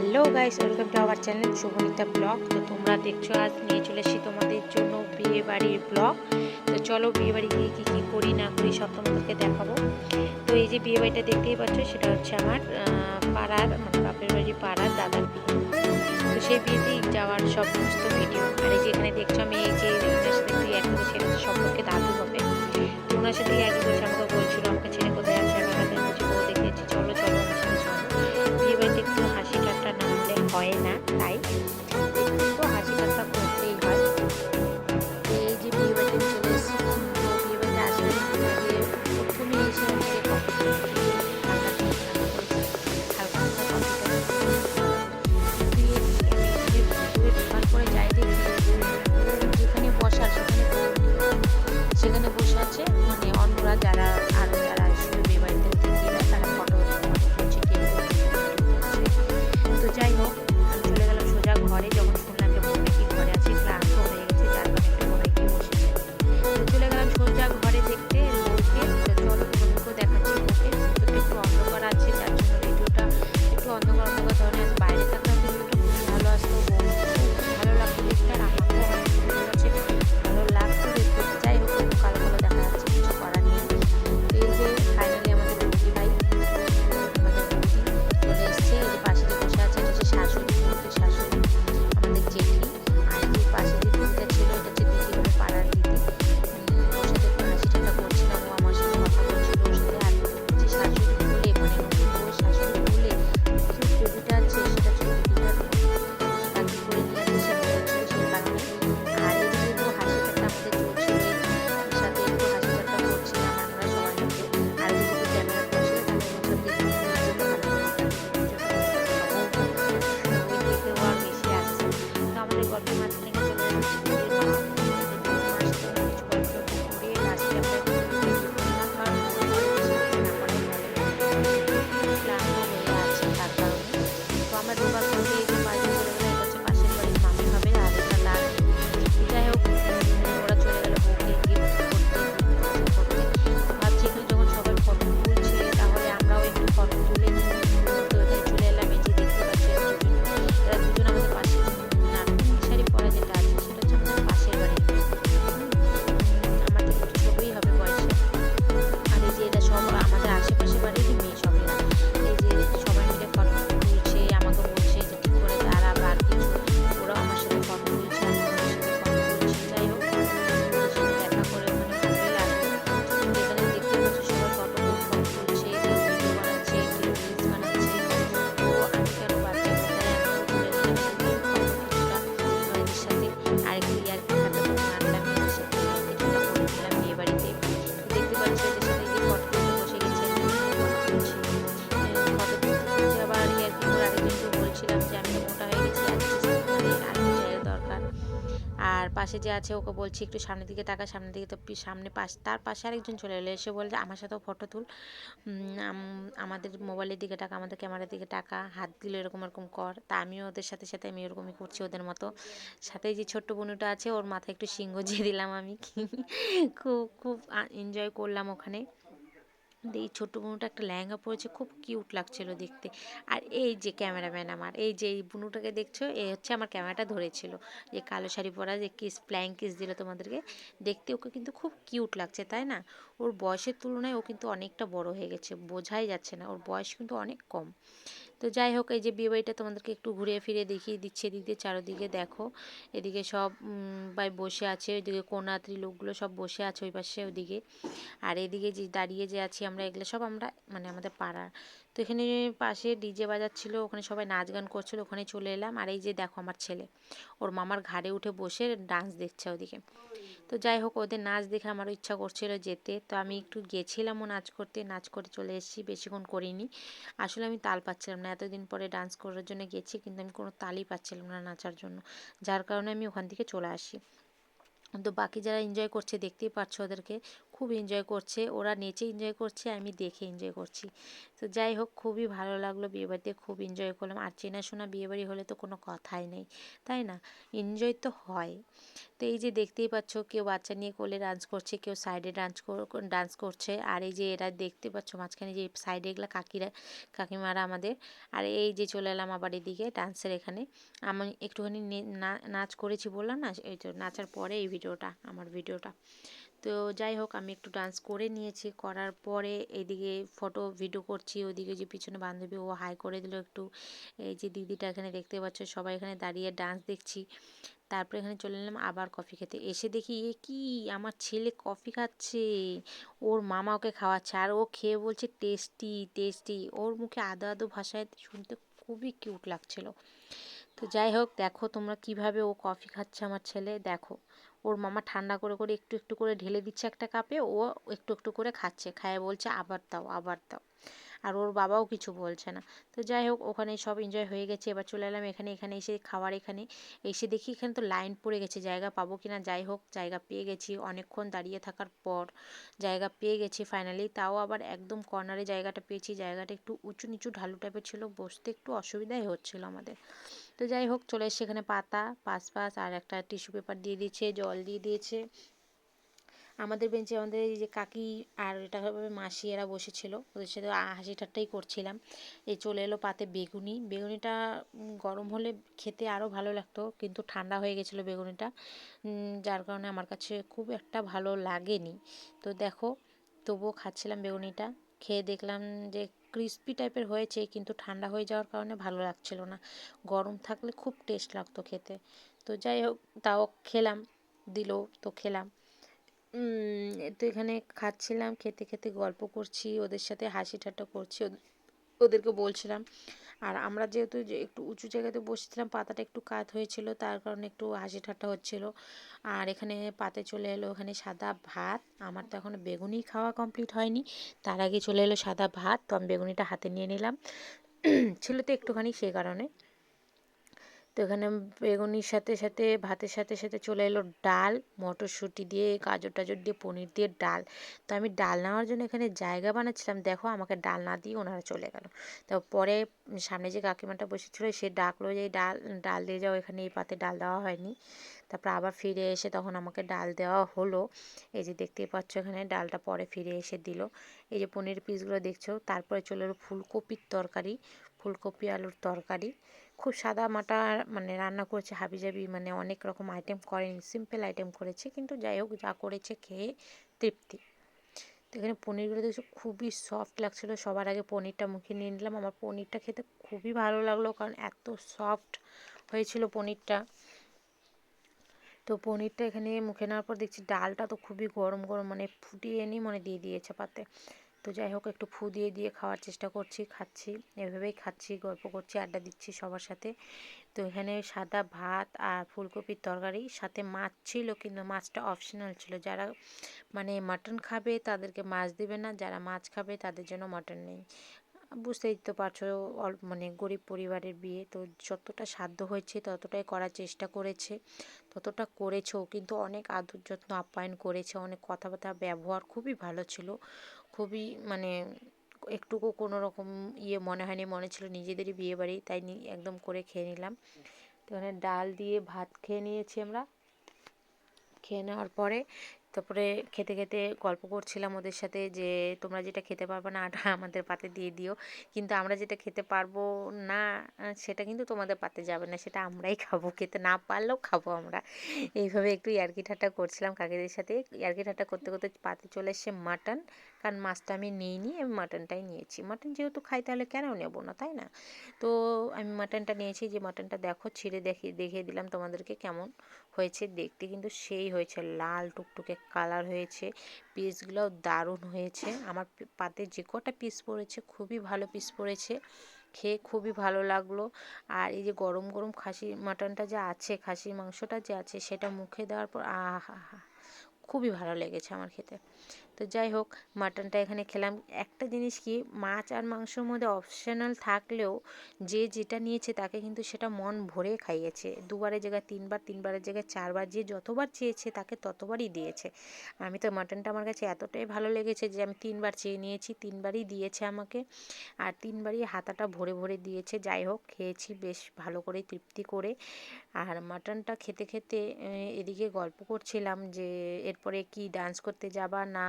Hello guys, welcome to our channel Shubhanita blog. তো তোমরা দেখছো আজ নিয়ে চলে এসেছি তোমাদের জন্য বিয়ে বাড়ির ব্লগ। তো চলো বিয়ে বাড়ি গিয়ে কী কী করি না করি সব তোমাদেরকে দেখাবো। তো এই যে বিয়ে বাড়িটা দেখতেই পাচ্ছ, সেটা হচ্ছে আমার পাড়ার মানে বাপের বাড়ি পাড়ার দাদার বিয়ে। তো সেই বিয়েতেই যাওয়ার সব সমস্ত ভিডিও। আর এই যে এখানে দেখছো আমি এই যে ওনার সাথে তুই একই বলছি, এটা সম্পর্কে দাদু হবে। তো ওনার সাথে একই বলছে, আমাকে বলছিল আমাকে ছেলে কোথায় আছে, আমি তাদের বলছি বউ দেখিয়েছি, চলো চলো আমার সাথে চলো। বিয়ে বাড়িতে একটু হাসি ঠাট্টা না হলে হয় না, তাই একটু হাসি ঠাট্টা করতেই হয়। তো এই যে বিয়ে বাড়িতে আমি চলে এসেছি। তো বিয়ে বাড়িতে আসলে আগে প্রথমে এসে আমি যে কফি হালকা কফি রান্না করেছি, হালকা হালকা কফিটা দিয়ে আমি এখানে ভিতরে ঢোকার পরে যাই দেখি যেখানে বসার সেখানে বসে আছে মানে অন্যরা যারা আরও যারা আসলে বিয়ে বাড়িতে অতিথিরা তারা ফটো করছে, কেক তো যাই হোক আমি চলে গেলাম সোজা ঘরে। যখন শুনলাম যে বোন নাকি ঘরে আছে, ক্লান্ত হয়ে গেছে, যার কারণে একটু ঘরে গিয়ে বসেছে। তো চলে গেলাম সোজা ঘরে দেখতে বউকে। তো চলো তোমাদেরকেও দেখাচ্ছি বউকে। তো একটু অন্ধকার আছে, যার জন্য ভিডিওটা একটু অন্ধকার অন্ধকার ধরনের আছে। বাইরে থাকলে ভিডিওটা খুব ভালো আসতো, বউ খুব ভালো লাগতো দেখতে, আর আমাকেও অনেক সুন্দর আছে, ভালো লাগতো দেখতে। যাই হোক একটু কালো কালো দেখা যাচ্ছে, কিছু করার নেই। তো এই যে ফাইনালি আমাদের বৌদি ভাই, আমাদের বৌদি চলে এসছে। এই যে পাশে যে বসে আছে এটা হচ্ছে শাশুড়ি, বৌদির শাশুড়ি, আমাদের জেঠি। আর যে পাশে যে দিদিটা ছিল এটা হচ্ছে দিদি হবে, পাড়ার দিদি। ওর সাথে একটু হাসি ঠাট্টা করছিলাম, ও আমার সাথে কথা বলছিল ওর সাথে। আর যে শাশুড়ি বলে মানে নতুন বউ শাশুড়ি বলে যে বেবিটা আছে সেটা ছিল দিদিটার চাকরি করে নিয়ে আসে, সে বলছিল সেই কারণে। আর এদিকে তো হাসি ঠাট্টা আমাদের চলছিল, এর সাথে একটু হাসি ঠাট্টা করছিলাম আমরা সবাই মিলে। আর এদিকে তো ক্যামেরা করছিল, তাহলে ওসব দেখে ওই দেখেও আর বেশি আসছে। তো আমাদের গল্পের মাঝখানে চলে যাচ্ছে দিদির মা, আমাদের বৌমার সাথে অনেক কিছু গল্প করে লাস্টে আমরা একটু বেরিয়ে পড়লাম, কারণ ঘরে বেশি কিছু না করাই ভালো। ক্লান্ত হয়ে আছে তার কারণে। তো আমরা ঢোকার পরে এই যে বাড়িতে চলে গেলো, এটা হচ্ছে পাশের বাড়ির মামি হবে, আর এটা দাদি। যাই হোক ওরা চলে গেল বউকে গিফট করতে, করতে। ভাবছি এখানে যখন সবাই ফটো তুলছে তাহলে আমরাও একটু ফটো তুলে নিই। তো এখানে চলে এলাম, এই যে দেখতে পাচ্ছি এরা দুজন আমাদের পাশে। আর পিঙ্ক শাড়ি পরা যেটা আছে সেটা হচ্ছে আমাদের পাশের বাড়ির মেয়ে। আমার থেকে একটু ছোটই হবে বয়সে। আর এই যে এটা সব আমাদের আশেপাশে বাড়িরই মেয়ে সবেরা। এই যে সবাই মিলে ফটো তুলছে, আমাকে বলছে যে ঠিক করে দাঁড়াবে আর কিছু। ওরাও আমার সাথে ফটো তুলছে, আমি ওদের সাথে ফটো তুলছি। যাই হোক ওদের সাথে দেখা করে ওখানে ভালোই লাগলো। যেখানে দেখতে পাচ্ছি সবাই ফটো তুলছে, কেউ ভিডিও বানাচ্ছে, কেউ রিলস বানাচ্ছে। তো আমি কেন বাচ্চা কোথায়, আমিও তুলে নিলাম একটু ফটো কিছুটা ওদের সাথে। আর একটু ইয়ার্কি ঠাট্টা তো মারলাম এদের সাথে, ইয়ার্কি ঠাট্টা করে নিলাম বিয়ে বাড়িতে। তো দেখতে পাচ্ছি এদের সাথে যে ফটো তুলতে বসে গেছে, ফটো তুলছি। ফটো তুলতে তুলতে আবার ইয়ার্কি করে আরেকজনকে বলছিলাম যে আমি তো মোটা হয়ে গেছি, আর একটু আর একটু জায়গা দরকার। আর পাশে যে আছে ওকে বলছি একটু সামনের দিকে তাকা, সামনের দিকে। তো সামনে তার পাশে আরেকজন চলে এলো, এসে বলে যে আমার সাথেও ফটো তুল, আমাদের মোবাইলের দিকে টাকা, আমাদের ক্যামেরার দিকে টাকা, হাত দিল এরকম এরকম কর। তা আমিও ওদের সাথে সাথে আমি এরকমই করছি ওদের মতো। সাথে যে ছোট্ট বোনটা আছে ওর মাথায় একটু শিং গজিয়ে দিলাম আমি। খুব খুব এনজয় করলাম ওখানে। এই ছোট্ট বুনুটা একটা লেহেঙ্গা পরেছে, খুব কিউট লাগছিল দেখতে। আর এই যে ক্যামেরাম্যান আমার, এই যে এই বুনুটাকে দেখছো, এ হচ্ছে আমার ক্যামেরাটা ধরেছিল, যে কালো শাড়ি পরা যে কিস ফ্ল্যাং কিস দিল তোমাদেরকে। দেখতে ওকে কিন্তু খুব কিউট লাগছে, তাই না? ওর বয়সের তুলনায় ও কিন্তু অনেকটা বড় হয়ে গেছে, বোঝাই যাচ্ছে না, ওর বয়স কিন্তু অনেক কম। তো যাই হোক এই যে বিয়ে বাড়িটা তোমাদেরকে একটু ঘুরে ফিরে দেখিয়ে দিচ্ছে, এদিকে চারদিকে দেখো। এদিকে সব ভাই বসে আছে, ওইদিকে কন্যাত্রী লোকগুলো সব বসে আছে ওই পাশে ওদিকে। আর এদিকে যে দাঁড়িয়ে যে আছি আমরা, এগুলো সব আমরা মানে আমাদের পাড়ার। তো এখানে পাশে ডিজে বাজাচ্ছিল, ওখানে সবাই নাচ গান করছিল, ওখানে চলে এলাম। আর এই যে দেখো আমার ছেলে ওর মামার ঘাড়ে উঠে বসে ডান্স দেখছে ওদিকে। তো যাই হোক ওদের নাচ দেখে আমারও ইচ্ছা করছিল যেতে, তো আমি একটু গেছিলামও নাচ করতে, নাচ করে চলে এসেছি, বেশিক্ষণ করিনি। আসলে আমি তাল পাচ্ছিলাম না, এতদিন পরে ডান্স করার জন্য গেছি কিন্তু আমি কোনো তালই পাচ্ছিলাম না নাচার জন্য, যার কারণে আমি ওখান থেকে চলে আসি। তো বাকি যারা এনজয় করছে দেখতেই পাচ্ছ ওদেরকে, খুব এনজয় করছে, ওরা নেচে এনজয় করছে, আমি দেখে এনজয় করছি। তো যাই হোক, খুবই ভালো লাগলো, বিয়েবাড়িতে খুব এনজয় করলাম। আর চেনাশোনা বিয়েবাড়ি হলে তো কোনো কথাই নেই, তাই না? এনজয় তো হয়। তো এই যে দেখতেই পাচ্ছ, কেউ বাচ্চা নিয়ে কোলে ডান্স করছে, কেউ সাইডে ডান্স করছে। আর এই যে এরা দেখতে পাচ্ছ মাঝখানে যে সাইডে এগুলো কাকিমারা আমাদের। আর এই যে চলে এলাম আবার এদিকে ডান্সের এখানে। আমি একটুখানি নাচ করেছি বললাম না, এই তো নাচার পরে এই ভিডিওটা, আমার ভিডিওটা। তো যাই হোক, আমি একটু ডান্স করে নিয়েছি, করার পরে এইদিকে ফটো ভিডিও করছি। ওইদিকে যে পিছনে বান্ধবী, ও হাই করে দিল একটু। এই যে দিদিটা এখানে দেখতে পাচ্ছ, সবাই এখানে দাঁড়িয়ে ডান্স দেখছি। তারপরে এখানে চলে এলাম আবার কফি খেতে। এসে দেখি এ কি, আমার ছেলে কফি খাচ্ছে, ওর মামা ওকে খাওয়াচ্ছে, আর ও খেয়ে বলছে টেস্টি টেস্টি। ওর মুখে আদো আদো ভাষায় শুনতে খুবই কিউট লাগছিল। তো যাই হোক, দেখো তোমরা কিভাবে ও কফি খাচ্ছে আমার ছেলে, দেখো ওর মামা ঠান্ডা করে করে একটু একটু করে ঢেলে দিচ্ছে একটা কাপে, ও একটু একটু করে খাচ্ছে, খায় বলছে আবার দাও আবার দাও। আর ওর বাবাও কিছু বলছে না। তো যাই হোক, ওখানে সব এনজয় হয়ে গেছে। এবার চলে এলাম এখানে, এখানে এসে খাওয়ার এখানে এসে দেখি এখানে তো লাইন পড়ে গেছে, জায়গা পাবো কিনা। যাই হোক, জায়গা পেয়ে গেছি, অনেকক্ষণ দাঁড়িয়ে থাকার পর জায়গা পেয়ে গেছি ফাইনালি। তাও আবার একদম কর্নারে জায়গাটা পেয়েছি। জায়গাটা একটু উঁচু নিচু ঢালু টাইপের ছিল, বসতে একটু অসুবিধাই হচ্ছিল আমাদের। তো যাই হোক, চলে এসে এখানে পাতা পাঁচ আর একটা টিস্যু পেপার দিয়ে দিয়েছে, জল দিয়ে দিয়েছে। আমাদের বেঞ্চে আমাদের এই যে কাকি আর এটা হবে মাসি, এরা বসেছিল, ওদের সাথে হাসি ঠাট্টাই করছিলাম। এই চলে এলো পাতে বেগুনি। বেগুনিটা গরম হলে খেতে আরও ভালো লাগতো, কিন্তু ঠান্ডা হয়ে গেছিলো বেগুনিটা, যার কারণে আমার কাছে খুব একটা ভালো লাগেনি। তো দেখো, তবুও খাচ্ছিলাম বেগুনিটা। খেয়ে দেখলাম যে ক্রিস্পি টাইপের হয়েছে, কিন্তু ঠান্ডা হয়ে যাওয়ার কারণে ভালো লাগছিল না। গরম থাকলে খুব টেস্ট লাগতো খেতে। তো যাই হোক, তাও খেলাম, দিল তো খেলাম। তো এখানে খাচ্ছিলাম, খেতে খেতে গল্প করছি, ওদের সাথে হাসি ঠাট্টা করছি, ওদেরকে বলছিলাম। আর আমরা যেহেতু যে একটু উঁচু জায়গাতে বসেছিলাম, পাতাটা একটু কাত হয়েছিল, তার কারণে একটু হাসি ঠাট্টা হচ্ছিল। আর এখানে পাতে চলে এলো এখানে সাদা ভাত। আমার তো এখনও বেগুনি খাওয়া কমপ্লিট হয়নি, তার আগে চলে এলো সাদা ভাত। তো আমি বেগুনিটা হাতে নিয়ে নিলাম, ছিল তো একটুখানি, সেই কারণে। তো এখানে বেগুনির সাথে সাথে ভাতের সাথে সাথে চলে এলো ডাল, মটরশুঁটি দিয়ে গাজর টাজর দিয়ে পনির দিয়ে ডাল। তো আমি ডাল নেওয়ার জন্য এখানে জায়গা বানাচ্ছিলাম, দেখো আমাকে ডাল না দিয়ে ওনারা চলে গেল। তো পরে সামনে যে কাকিমাটা বসেছিল সে ডাকলো যে ডাল ডাল দিয়ে যাও, এখানে এই পাতে ডাল দেওয়া হয়নি। তারপর আবার ফিরে এসে তখন আমাকে ডাল দেওয়া হলো। এই যে দেখতেই পাচ্ছ, এখানে ডালটা পরে ফিরে এসে দিল। এই যে পনির পিসগুলো দেখছো। তারপরে চলে এলো ফুলকপির তরকারি, ফুলকপি আলুর তরকারি। খুব সাদা মাটা মানে রান্না করেছে, হাবিজাবি, মানে অনেক রকম আইটেম করেনি, সিম্পল আইটেম করেছে, কিন্তু যাই হোক যা করেছে খেয়ে তৃপ্তি। তো এখানে পনিরগুলো দেখছো খুবই সফট লাগছিলো। সবার আগে পনিরটা মুখে নিয়ে নিলাম। আমার পনিরটা খেতে খুবই ভালো লাগলো, কারণ এত সফট হয়েছিল পনিরটা। তো পনিরটা এখানে মুখে নেওয়ার পর দেখছি ডালটা তো খুবই গরম গরম, মানে ফুটিয়ে নিয়ে মনে দিয়ে দিয়েছে পাতে। তো যাই হোক, একটু ফু দিয়ে দিয়ে খাওয়ার চেষ্টা করছি, খাচ্ছি, এভাবেই খাচ্ছি, গল্প করছি, আড্ডা দিচ্ছি সবার সাথে। তো এখানে সাদা ভাত আর ফুলকপির তরকারি, সাথে মাছ ছিল, কিন্তু মাছটা অপশনাল ছিল। যারা মানে মাটন খাবে তাদেরকে মাছ দেবে না, যারা মাছ খাবে তাদের জন্য মাটন নেই। বুঝতেই তো পারছো, মানে গরিব পরিবারের বিয়ে, তো যতটা সাধ্য হয়েছে ততটাই করার চেষ্টা করেছে, ততটা করেছেও, কিন্তু অনেক আদর যত্ন আপ্যায়ন করেছে, অনেক কথাবার্তা ব্যবহার খুবই ভালো ছিল, খুবই মানে একটুকু কোনো রকম ইয়ে মনে হয়নি, মনে ছিল নিজেদেরই বিয়ে বাড়ি, তাই একদম করে খেয়ে নিলাম। তো এখানে ডাল দিয়ে ভাত খেয়ে নিয়েছি আমরা। খেয়ে নেওয়ার পরে তারপরে খেতে খেতে গল্প করছিলাম ওদের সাথে যে তোমরা যেটা খেতে পারবে না ওটা আমাদের পাতে দিয়ে দিও, কিন্তু আমরা যেটা খেতে পারবো না সেটা কিন্তু তোমাদের পাতে যাবে না, সেটা আমরাই খাবো, খেতে না পারলেও খাবো আমরা। এইভাবে একটু ইয়ার্কি ঠাট্টা করছিলাম কাকিদের সাথে। ইয়ার্কি ঠাট্টা করতে করতে পাতে চলে এসছে মাটন, কারণ মাছটা আমি নিইনি, আমি মাটনটাই নিয়েছি। মাটন যেহেতু খাই তাহলে কেন নেবো না, তাই না? তো আমি মাটনটা নিয়েছি। যে মাটনটা দেখো ছিঁড়ে দেখিয়ে দিলাম তোমাদেরকে কেমন হয়েছে দেখতে, কিন্তু সেই হয়েছে, লাল টুকটুকে কালার হয়েছে, পিসগুলোও দারুণ হয়েছে। আমার পাতে যে কটা পিস পড়েছে খুবই ভালো পিস পড়েছে, খেয়ে খুবই ভালো লাগলো। আর এই যে গরম গরম খাসি মাটনটা যে আছে, খাসির মাংসটা যে আছে, সেটা মুখে দেওয়ার পর আহা, খুবই ভালো লেগেছে আমার খেতে। তো যাই হোক, মাটনটা এখানে খেলাম। একটা জিনিস কি, মাছ আর মাংসর মধ্যে অপশনাল থাকলেও যে যেটা নিয়েছে তাকে কিন্তু সেটা মন ভরে খাইয়েছে। দুবারের জায়গায় তিনবার, তিনবারের জায়গায় চারবার, যে যতবার চেয়েছে তাকে ততবারই দিয়েছে। আমি তো মাটনটা আমার কাছে এতটাই ভালো লেগেছে যে আমি তিনবার চেয়ে নিয়েছি, তিনবারই দিয়েছে আমাকে, আর তিনবারই হাতাটা ভরে ভরে দিয়েছে। যাই হোক, খেয়েছি বেশ ভালো করে, তৃপ্তি করে। আর মাটনটা খেতে খেতে এদিকে গল্প করছিলাম যে এরপরে কি ডান্স করতে যাবা না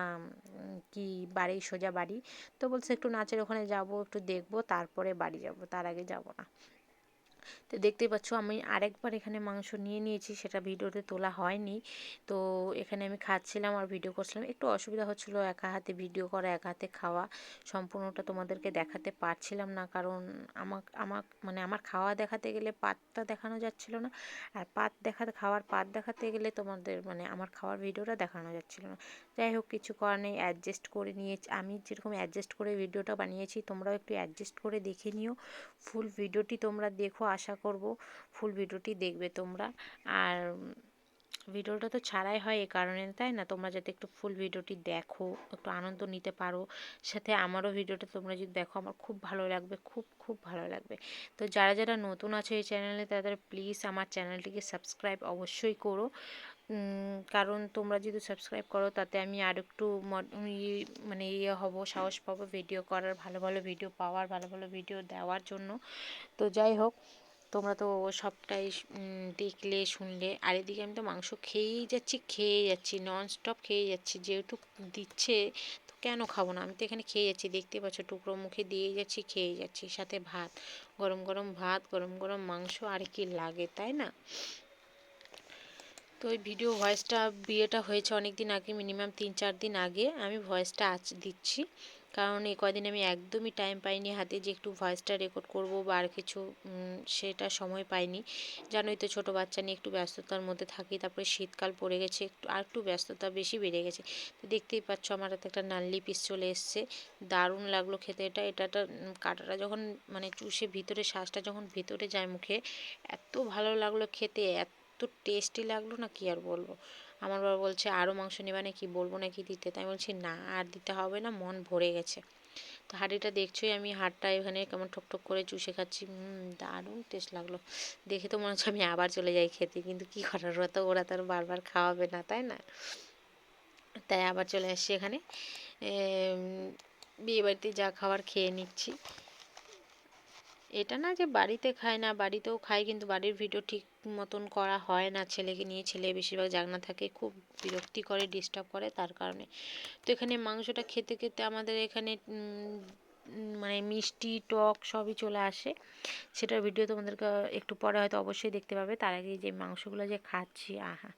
কি বাড়ি, সোজা বাড়ি? তো বলছে একটু নাচের ওখানে যাব, একটু দেখবো, তারপরে বাড়ি যাব, তার আগে যাব না। তো দেখতেই পাচ্ছ আমি আরেকবার এখানে মাংস নিয়ে নিয়েছি, সেটা ভিডিওতে তোলা হয়নি। তো এখানে আমি খাচ্ছিলাম আর ভিডিও করছিলাম, একটু অসুবিধা হচ্ছিলো একা হাতে ভিডিও করা, একা হাতে খাওয়া, সম্পূর্ণটা তোমাদেরকে দেখাতে পারছিলাম না, কারণ আমার খাওয়া দেখাতে গেলে পাতটা দেখানো যাচ্ছিল না, আর খাওয়ার পাত দেখাতে গেলে তোমাদের আমার খাওয়ার ভিডিওটা দেখানো যাচ্ছিল না। যাই হোক, কিছু করার নেই, অ্যাডজাস্ট করে নিয়েছি। আমি যেরকম অ্যাডজাস্ট করে ভিডিওটা বানিয়েছি, তোমরাও একটু অ্যাডজাস্ট করে দেখে নিও। ফুল ভিডিওটি তোমরা দেখো, আশা করব ফুল ভিডিওটি দেখবে তোমরা। আর ভিডিওটা তো ছাড়াই হয় এই কারণে, তাই না? তোমরা যাতে একটু ফুল ভিডিওটি দেখো, একটু আনন্দ নিতে পারো, সাথে আমারও ভিডিওটা তোমরা যদি দেখো আমার খুব ভালো লাগবে, খুব খুব ভালো লাগবে। তো যারা যারা নতুন আছে এই চ্যানেলে, তাদের প্লিজ আমার চ্যানেলটিকে সাবস্ক্রাইব অবশ্যই করো। কারণ তোমরা যদি সাবস্ক্রাইব করো, তাতে আমি আর একটু ইয়ে হব, সাহস পাবো ভিডিও করার, ভালো ভালো ভিডিও পাওয়ার, ভালো ভালো ভিডিও দেওয়ার জন্য। তো যাই হোক, তোমরা তো সবটাই দেখলে, শুনলে। আর এদিকে আমি তো মাংস খেয়েই যাচ্ছি নন স্টপ খেয়ে যাচ্ছি, যেহেতু দিচ্ছে তো কেন খাবো না? আমি তো এখানে খেয়ে যাচ্ছি, দেখতে পাচ্ছ, টুকরো মুখে দিয়েই যাচ্ছি, খেয়েই যাচ্ছি, সাথে ভাত, গরম গরম ভাত, গরম গরম মাংস, আর কি লাগে, তাই না? তো ওই ভিডিও ভয়েসটা, বিয়েটা হয়েছে অনেক দিন আগে, মিনিমাম 3-4 দিন আগে আমি ভয়েসটা দিচ্ছি, কারণ এই কদিন আমি একদমই টাইম পাইনি হাতে যে একটু ভয়েসটা রেকর্ড করব বা আর কিছু, সেটা সময় পাইনি। জানোই তো, ছোটো বাচ্চা নিয়ে একটু ব্যস্ততার মধ্যে থাকি, তারপরে শীতকাল পড়ে গেছে, একটু ব্যস্ততা বেশি বেড়ে গেছে। তো দেখতেই পাচ্ছ আমার হাতে একটা নাল্লি পিস চলে এসছে, দারুণ লাগলো খেতে। এটা কাঁটাটা যখন চুষে ভিতরে, শ্বাসটা যখন ভিতরে যায় মুখে, এত ভালো লাগলো খেতে, এত টেস্টি লাগলো না, কি আর বলবো। আমার বাবা বলছে আরও মাংস নেবা নাকি, বলবো নাকি দিতে? তাই বলছি না, আর দিতে হবে না, মন ভরে গেছে। তো হাঁড়িটা দেখছোই, আমি হাড়টা এখানে কেমন ঠক ঠক করে চুষে খাচ্ছি, দারুণ টেস্ট লাগলো। দেখে তো মনে হচ্ছে আমি আবার চলে যাই খেতে, কিন্তু কি করার, ওরা তো আর বারবার খাওয়াবে না, তাই না? তাই আবার চলে আসছি এখানে, বিয়ে বাড়িতে যা খাবার খেয়ে নিচ্ছি। এটা না যে বাড়িতে খায় না, বাড়িতেও খাই, কিন্তু বাড়ির ভিডিও ঠিক মতন করা হয় না, ছেলেকে নিয়ে, ছেলে বেশিরভাগ জাগনা থাকে, খুব বিরক্তি করে, ডিস্টার্ব করে, তার কারণে। তো এখানে মাংসটা খেতে খেতে আমাদের এখানে মিষ্টি টক সবই চলে আসে, সেটার ভিডিও তোমাদেরকে একটু পরে হয়তো অবশ্যই দেখতে পাবে। তার আগে যে মাংসগুলো যে খাচ্ছি, আহা,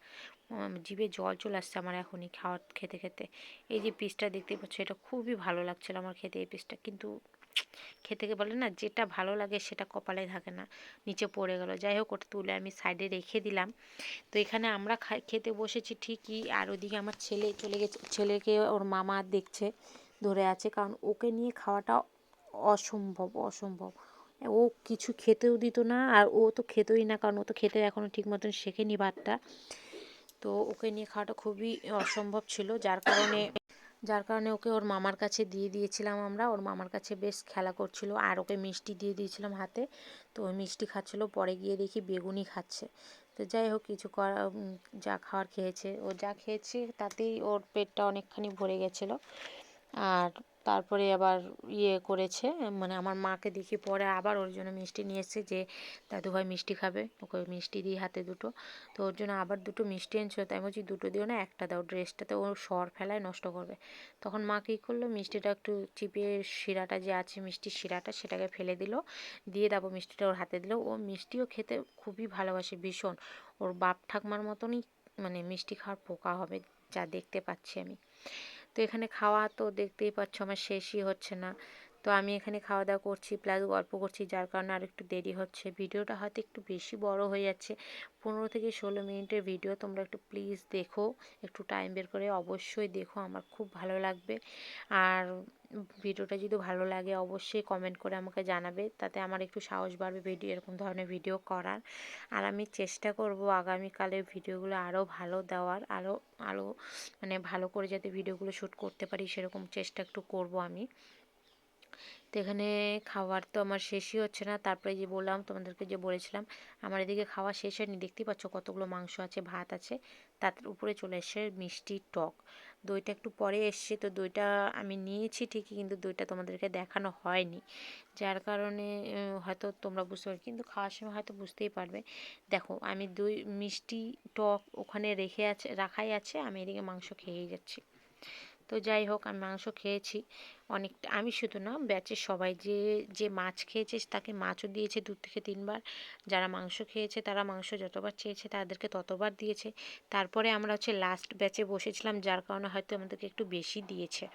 জিভে জল চলে আসছে আমার এখনই খেতে খেতে। এই যে পিসটা দেখতে পাচ্ছ, এটা খুবই ভালো লাগছিল আমার খেতে, এই পিসটা। কিন্তু খেতে বলে না, যেটা ভালো লাগে সেটা কপালে থাকে না, নিচে পড়ে গেল। যাই হোক, ওটা তুলে আমি সাইডে রেখে দিলাম। তো এখানে আমরা খেতে বসেছি ঠিকই, আর ওদিকে আমার ছেলে চলে গেছে, ছেলেকে ওর মামা দেখছে, ধরে আছে, কারণ ওকে নিয়ে খাওয়াটা অসম্ভব অসম্ভব। ও কিছু খেতেও দিত না, আর ও তো খেতই না, কারণ ও তো খেতে এখনও ঠিক মতন শেখেনি ভাতটা। তো ওকে নিয়ে খাওয়াটা খুবই অসম্ভব ছিল, যার কারণে ওকে ওর মামার কাছে দিয়ে দিয়েছিলাম আমরা। ওর মামার কাছে বেশ খেলা করছিল, আর ওকে মিষ্টি দিয়ে দিয়েছিলাম হাতে, তো ওই মিষ্টি খাচ্ছিলো। পরে গিয়ে দেখি বেগুনি খাচ্ছে। তো যাই হোক, কিছু করা, যা খাওয়ার খেয়েছে, ও যা খেয়েছে তাতেই ওর পেটটা অনেকখানি ভরে গেছিলো। আর তারপরে আবার ইয়ে করেছে, আমার মাকে দেখি পরে আবার ওর জন্য মিষ্টি নিয়ে এসেছে, যে দাদুভাই মিষ্টি খাবে, ওকে মিষ্টি দিই হাতে দুটো। তো ওর জন্য আবার দুটো মিষ্টি এনেছিল, তাই বলছি দুটো দিও না, একটা দাও, ড্রেসটাতে ওর সর ফেলায় নষ্ট করবে। তখন মা কী করলো, মিষ্টিটা একটু চিপিয়ে, শিরাটা যে আছে মিষ্টির শিরাটা, সেটাকে ফেলে দিল, দিয়ে তারপর মিষ্টিটা ওর হাতে দিল। ও মিষ্টিও খেতে খুবই ভালোবাসে ভীষণ, ওর বাপ ঠাকমার মতনই মিষ্টি খাওয়ার পোকা হবে, যা দেখতে পাচ্ছি আমি। তো এখানে খাওয়া তো দেখতেই পাচ্ছ আমার শেষই হচ্ছে না। তো আমি এখানে খাওয়া দাওয়া করছি প্লাস গল্প করছি, যার কারণে আর একটু দেরি হচ্ছে। ভিডিওটা হয়তো একটু বেশি বড় হয়ে যাচ্ছে, 15 থেকে 16 মিনিটের ভিডিও। তোমরা একটু প্লিজ দেখো, একটু টাইম বের করে অবশ্যই দেখো, আমার খুব ভালো লাগবে। আর ভিডিওটা যদি ভালো লাগে অবশ্যই কমেন্ট করে আমাকে জানাবে, তাতে আমার একটু সাহস বাড়বে ভিডিও, এরকম ধরনের ভিডিও করার। আর আমি চেষ্টা করব আগামীকালের ভিডিওগুলো আরও ভালো দেওয়ার, আরও আরও মানে ভালো করে যাতে ভিডিওগুলো শ্যুট করতে পারি সেরকম চেষ্টা একটু করব আমি। তো এখানে খাবার তো আমার শেষই হচ্ছে না। তারপরে যে বললাম তোমাদেরকে, যে বলেছিলাম আমার এদিকে খাওয়া শেষ হয়নি, দেখতেই পাচ্ছ কতগুলো মাংস আছে, ভাত আছে, তার উপরে চলে এসছে মিষ্টি টক। দইটা একটু পরে এসছে, তো দইটা আমি নিয়েছি ঠিকই, কিন্তু দইটা তোমাদেরকে দেখানো হয়নি, যার কারণে হয়তো তোমরা বুঝতে পারবে, কিন্তু খাওয়ার সময় হয়তো বুঝতেই পারবে। দেখো আমি দই মিষ্টি টক ওখানে রাখাই আছে, আমি এদিকে মাংস খেয়েই যাচ্ছি। তো যাই হোক, আমি মাংস খেয়েছি অনেকটা, আমি শুধু না, ব্যাচের সবাই, যে যে মাছ খেয়েছে তাকে মাছও দিয়েছে 2 থেকে 3 বার। যারা মাংস খেয়েছে তারা মাংস যতবার চেয়েছে তাদেরকে ততবার দিয়েছে। তারপরে আমরা হচ্ছে লাস্ট ব্যাচে বসেছিলাম, যার কারণে হয়তো আমাদেরকে একটু বেশি দিয়েছে,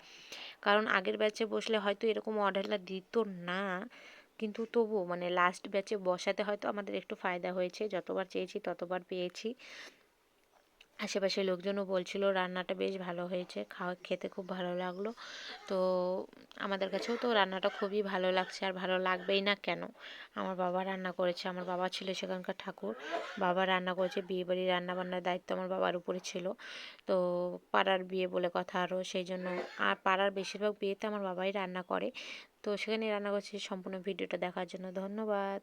কারণ আগের ব্যাচে বসলে হয়তো এরকম অর্ডারটা দিত না, কিন্তু তবুও মানে লাস্ট ব্যাচে বসাতে হয়তো আমাদের একটু ফায়দা হয়েছে, যতবার চেয়েছি ততবার পেয়েছি। আশেপাশের লোকজনও বলছিল রান্নাটা বেশ ভালো হয়েছে, খেতে খুব ভালো লাগলো। তো আমাদের কাছেও তো রান্নাটা খুবই ভালো লাগছে, আর ভালো লাগবেই না কেন। আমার বাবা রান্না করেছে, আমার বাবা ছিল সেখানকার ঠাকুর, বাবা রান্না করেছে, বিয়েবাড়ির রান্নাবান্নার দায়িত্ব আমার বাবার উপরে ছিল। তো পাড়ার বিয়ে বলে কথা আরও, সেই জন্য আর পাড়ার বেশিরভাগ বিয়েতে আমার বাবাই রান্না করে। তো সেখানে রান্না করছে। সম্পূর্ণ ভিডিওটা দেখার জন্য ধন্যবাদ।